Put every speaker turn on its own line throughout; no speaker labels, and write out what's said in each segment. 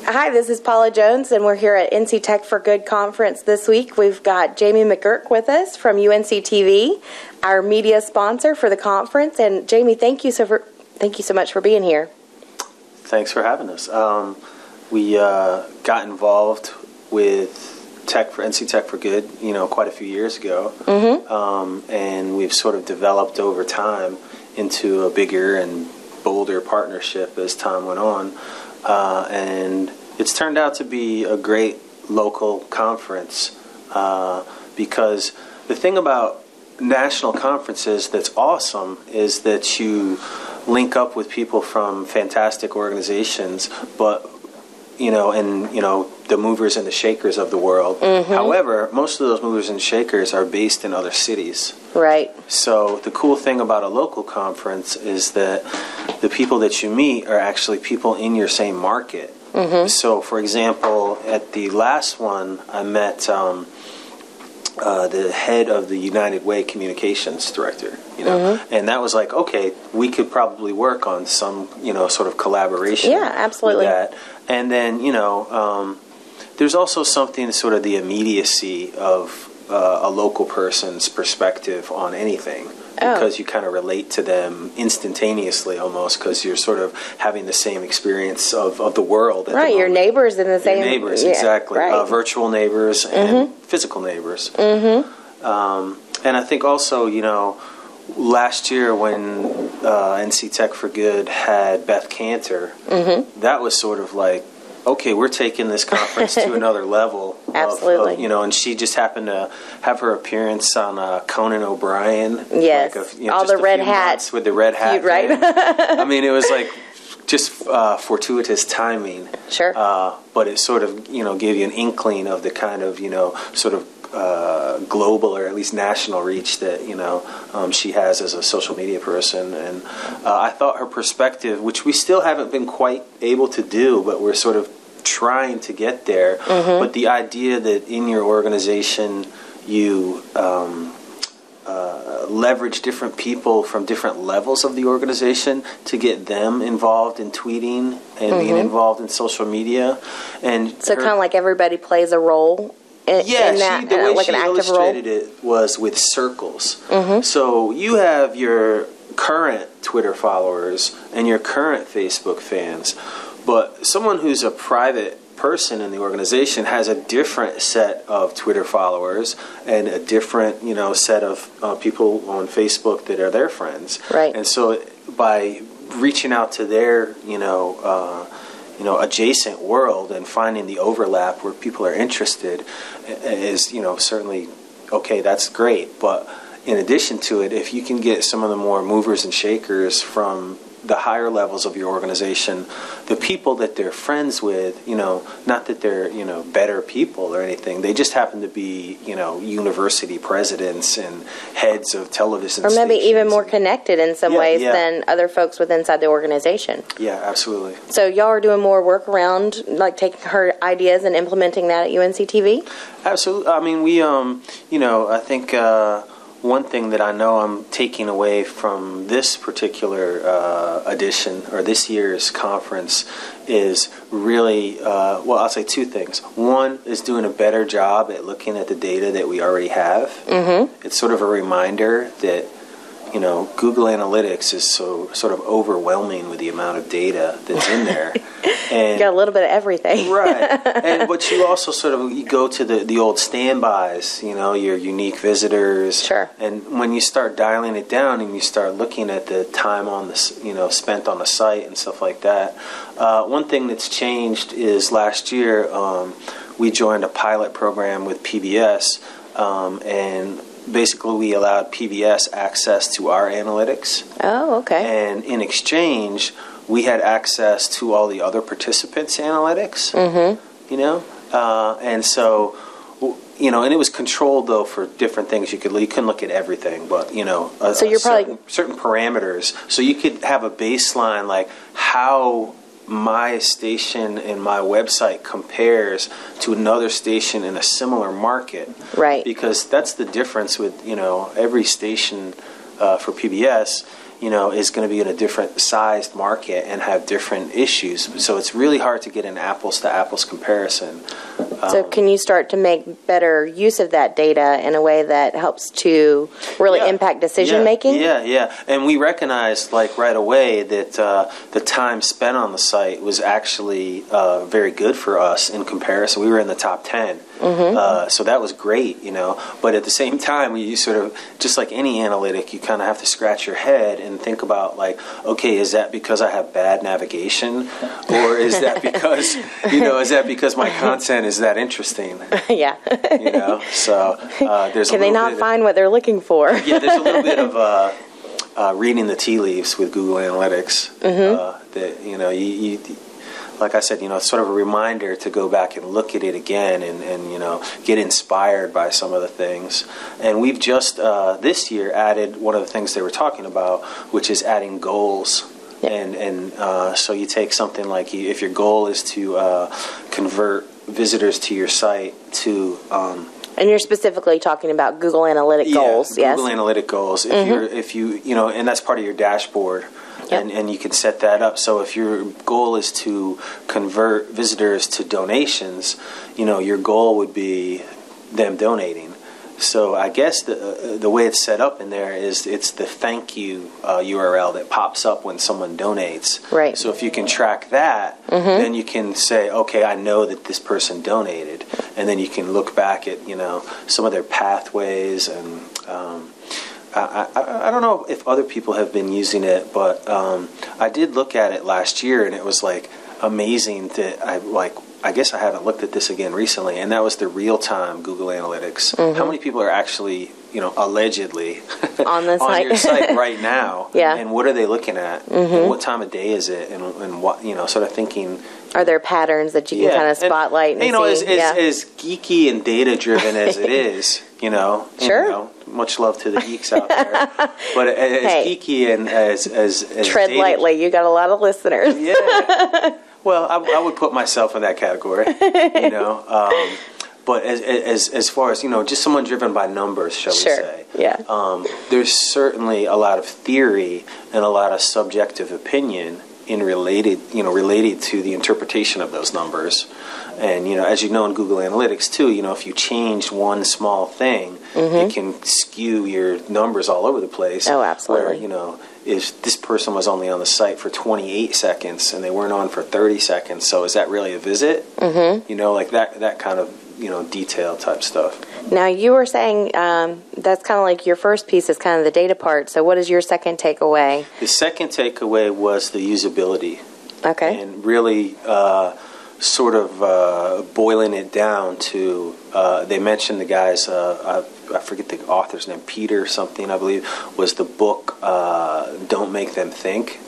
Hi, this is Paula Jones, and we're here at NCTech4Good conference this week. We've got Jamie McGurk with us from UNCTV, our media sponsor for the conference. And Jamie, thank you so much for being here.
Thanks for having us. We got involved with NCTech4Good, quite a few years ago, and we've sort of developed over time into a bigger and bolder partnership as time went on. And it's turned out to be a great local conference because the thing about national conferences that's awesome is that you link up with people from fantastic organizations, but the movers and the shakers of the world. However, most of those movers and shakers are based in other cities.
Right.
So the cool thing about a local conference is that the people that you meet are actually people in your same market. So, for example, at the last one, I met the head of the United Way communications director, and that was like, okay, we could probably work on some, sort of collaboration.
Yeah, absolutely.
With that. And then, there's also something, sort of the immediacy of a local person's perspective on anything. Because you kind of relate to them instantaneously almost, because you're sort of having the same experience of the world.
Right, your neighbors in the same...
Your neighbors, exactly.
Right.
Virtual neighbors and physical neighbors. And I think also, last year when NCTech4Good had Beth Cantor, that was sort of like, okay, we're taking this conference to another level.
Absolutely.
And she just happened to have her appearance on Conan O'Brien.
Yes, all the red hats.
With the red hat.
Cute, right?
I mean, it was like just fortuitous timing.
Sure.
But it sort of, gave you an inkling of the kind of, sort of global or at least national reach that, she has as a social media person. And I thought her perspective, which we still haven't been quite able to do, but we're sort of trying to get there. But the idea that in your organization you leverage different people from different levels of the organization to get them involved in tweeting and being involved in social media. And
so kind of like everybody plays a role. The way
she illustrated it was with circles. So you have your current Twitter followers and your current Facebook fans, but someone who's a private person in the organization has a different set of Twitter followers and a different, set of people on Facebook that are their friends.
Right.
And so by reaching out to their, adjacent world and finding the overlap where people are interested is, certainly, okay, that's great. But in addition to it, if you can get some of the more movers and shakers from the higher levels of your organization, the people that they're friends with, not that they're, better people or anything. They just happen to be, university presidents and heads of television stations.
Or maybe even more connected in some ways than other folks with inside the organization.
Yeah, absolutely.
So y'all are doing more work around, like taking her ideas and implementing that at UNCTV?
Absolutely. I mean, we, I think... one thing that I know I'm taking away from this particular edition or this year's conference is really, I'll say two things. One is doing a better job at looking at the data that we already have. It's sort of a reminder that, Google Analytics is so sort of overwhelming with the amount of data that's in there. And,
you got a little bit of everything.
Right. But you also you go to the old standbys, your unique visitors.
Sure.
And when you start dialing it down and you start looking at the time on the, spent on the site and stuff like that, one thing that's changed is last year we joined a pilot program with PBS, and basically we allowed PBS access to our analytics.
Oh, okay.
And in exchange, we had access to all the other participants' analytics, and so, and it was controlled, though, for different things. You couldn't look at everything, but,
so you're probably
certain parameters. So you could have a baseline, like how my station and my website compares to another station in a similar market.
Right.
Because that's the difference with, every station for PBS. is going to be in a different sized market and have different issues. So it's really hard to get an apples to apples comparison.
So can you start to make better use of that data in a way that helps to really impact decision making?
Yeah. And we recognized right away that the time spent on the site was actually very good for us in comparison. We were in the top 10. So that was great, But at the same time, you sort of, just like any analytic, you kind of have to scratch your head and think about okay, is that because I have bad navigation, or is that because because my content is that interesting?
Yeah.
So there's.
Can they not find what they're looking for?
Yeah, there's a little bit of reading the tea leaves with Google Analytics. That you like I said, it's sort of a reminder to go back and look at it again and get inspired by some of the things. And we've just this year added one of the things they were talking about, which is adding goals. And so you take something like if your goal is to convert visitors to your site to
and you're specifically talking about Google Analytic goals, yes?
Google Analytic goals. If you and that's part of your dashboard. Yep. And you can set that up. So if your goal is to convert visitors to donations, your goal would be them donating. So I guess the way it's set up in there is it's the thank you URL that pops up when someone donates.
Right.
So if you can track that, then you can say, okay, I know that this person donated, and then you can look back at some of their pathways and. I don't know if other people have been using it, but I did look at it last year, and it was amazing that I guess I haven't looked at this again recently, and that was the real-time Google Analytics. How many people are actually, allegedly
on the
on your site right now?
Yeah.
And what are they looking at? And what time of day is it? And what, sort of thinking.
Are there patterns that you can kind of spotlight and see?
As geeky and data-driven as it is,
Sure.
Much love to the geeks out there. But as geeky and as
tread lightly. You got a lot of listeners.
Yeah. Well, I would put myself in that category. But as far as just someone driven by numbers, shall we say?
Yeah.
There's certainly a lot of theory and a lot of subjective opinion related to the interpretation of those numbers. And as you know in Google Analytics too, if you change one small thing, it can skew your numbers all over the place.
Oh, absolutely.
Where, if this person was only on the site for 28 seconds and they weren't on for 30 seconds, so is that really a visit? That kind of detail type stuff.
Now you were saying that's kind of like your first piece is kind of the data part. So what is your second takeaway?
The second takeaway was the usability.
Okay.
And really sort of boiling it down to, they mentioned the guys, I forget the author's name, Peter something, I believe, was the book Don't Make Them Think.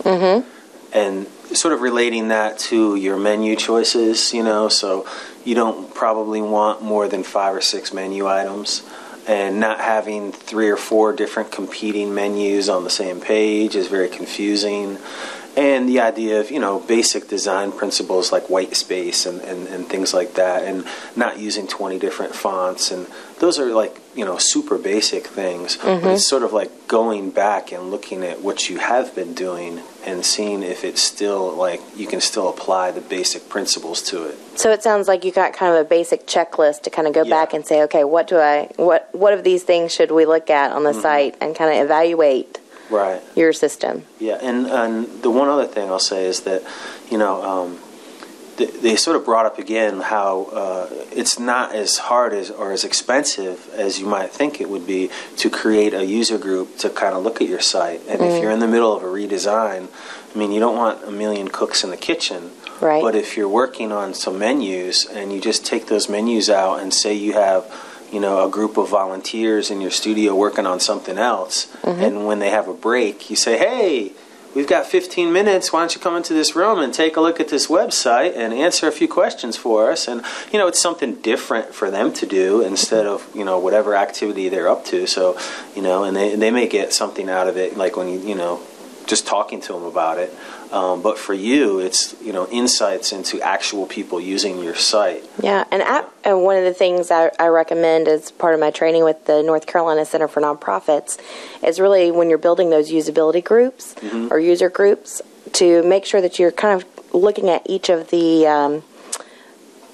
And sort of relating that to your menu choices, so you don't probably want more than 5 or 6 menu items, and not having 3 or 4 different competing menus on the same page is very confusing. And the idea of, basic design principles like white space and things like that, and not using 20 different fonts. And those are super basic things. But it's sort of like going back and looking at what you have been doing and seeing if it's still, you can still apply the basic principles to it.
So it sounds like you got kind of a basic checklist to kind of go back and say, okay, what of these things should we look at on the site and kind of evaluate your system? Yeah,
and the one other thing I'll say is that, they sort of brought up again how it's not as hard or as expensive as you might think it would be to create a user group to kind of look at your site. And if you're in the middle of a redesign, you don't want a million cooks in the kitchen.
Right.
But if you're working on some menus and you just take those menus out and say you have a group of volunteers in your studio working on something else, and when they have a break, you say, hey, we've got 15 minutes, why don't you come into this room and take a look at this website and answer a few questions for us? And, it's something different for them to do instead of, whatever activity they're up to. So, and they may get something out of it, like when just talking to them about it. But for you, it's, insights into actual people using your site.
Yeah, and one of the things I recommend as part of my training with the North Carolina Center for Nonprofits is really when you're building those usability groups or user groups to make sure that you're kind of looking at each of the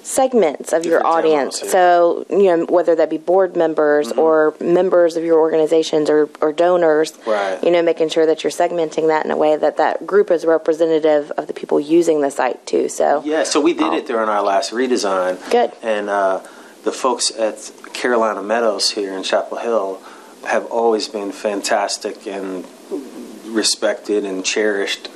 segments of your audience.
Demos, yeah.
So, whether that be board members or members of your organizations or donors,
right.
Making sure that you're segmenting that in a way that group is representative of the people using the site too. So
yeah, so we did it during our last redesign.
Good.
And the folks at Carolina Meadows here in Chapel Hill have always been fantastic and respected and cherished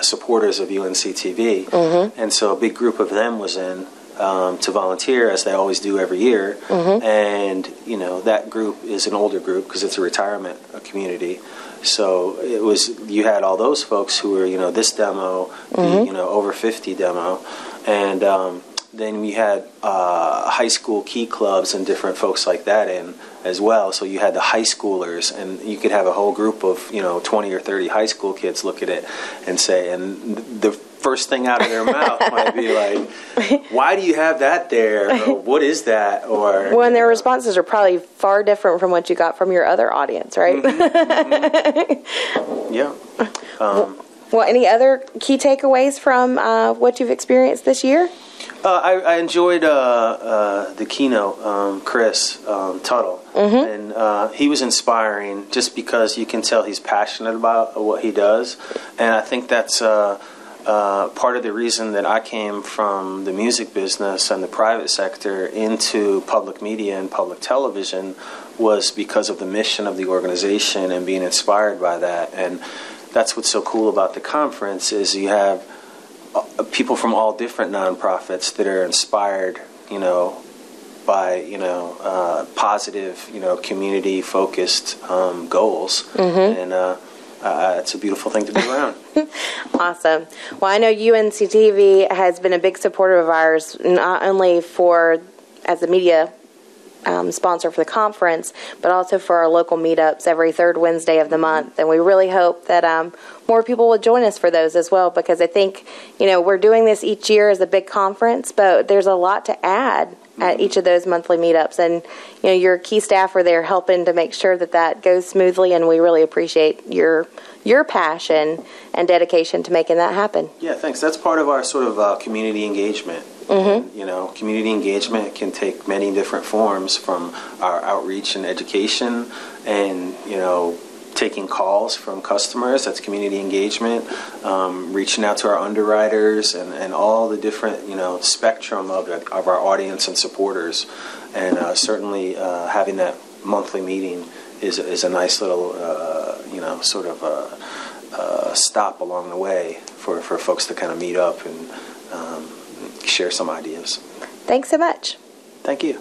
supporters of UNCTV. And so a big group of them was in to volunteer, as they always do every year. And, that group is an older group because it's a retirement community. So you had all those folks who were, this demo, the, over 50 demo. And then we had high school key clubs and different folks like that in as well. So you had the high schoolers, and you could have a whole group of, 20 or 30 high school kids look at it and say, and the first thing out of their mouth might be like, why do you have that there? Or what is that? Or
when their responses are probably far different from what you got from your other audience, right?
Yeah.
Well, any other key takeaways from what you've experienced this year?
I enjoyed the keynote, Chris Tuttle, and he was inspiring just because you can tell he's passionate about what he does, and I think that's part of the reason that I came from the music business and the private sector into public media and public television was because of the mission of the organization and being inspired by that. And that's what's so cool about the conference is you have people from all different nonprofits that are inspired, by, positive, community-focused goals. And it's a beautiful thing to be around.
Awesome. Well, I know UNCTV has been a big supporter of ours, not only as a media sponsor for the conference, but also for our local meetups every third Wednesday of the month. And we really hope that more people will join us for those as well, because I think, we're doing this each year as a big conference, but there's a lot to add at each of those monthly meetups. And, your key staff are there helping to make sure that goes smoothly, and we really appreciate your passion and dedication to making that happen.
Yeah, thanks. That's part of our sort of community engagement. And, community engagement can take many different forms, from our outreach and education and, taking calls from customers. That's community engagement. Reaching out to our underwriters and all the different, spectrum of our audience and supporters. And certainly having that monthly meeting is a nice little, sort of stop along the way for folks to kind of meet up and share some ideas.
Thanks so much.
Thank you.